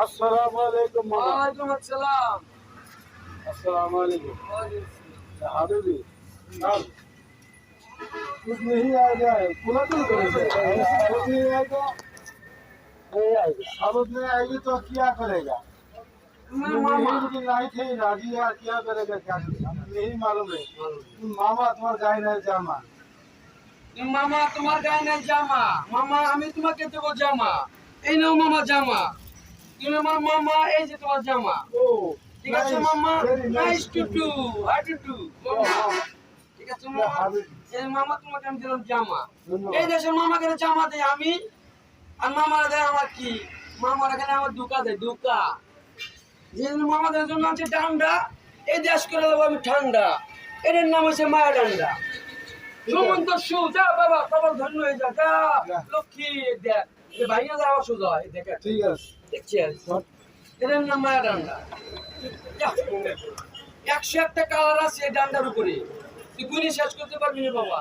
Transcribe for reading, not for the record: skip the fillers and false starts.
अस्सलाम वालेकुम मामा। वालेकुम अस्सलाम। अस्सलाम वालेकुम हाबिबी। नाम कुछ नहीं आएगा, पूरा तो कुछ नहीं आएगा, नहीं आएगा। अब नहीं आएगी तो क्या करेगा? मामा नहीं थे राजी यार, क्या करेगा क्या करेगा नहीं मालूम है। मामा तुम्हार गाय नहीं जामा। মামা তোমার গায়ে নাই জামা, মামা আমি তোমাকে দেবো জামা। এই নাও মামা জামা, তুমি আমার মামা, এই যে তোমার জামা। ओ ঠিক আছে মামা, very nice nice to do, how to do মামা। ঠিক আছে মামা, এই মামা তোমাকে আমি দিলাম জামা। এই দেশের মামাকে জামা দেয় আমি, আর মামারা দেয় আমার কি, মামার এখানে আমার দুকা দেয় দুকা। যে মামাদের জন্য আছে ডান্ডা, এই দেশ করে দেবো আমি ঠান্ডা। এটার নাম হচ্ছে মায়া ডান্ডা। সুমন্ত সু, যা বাবা কবল ধন্য হয়ে যা, যা লক্ষ্মী দেখ, ভাইয়া যাওয়া সোজা হয় দেখ, ठीक है দেখছিস এটার নাম মায়া ডান্ডা। 101টা কালার আছে এই ডান্ডার উপরে, তুই গুলি শেষ করতে পারবি না বাবা।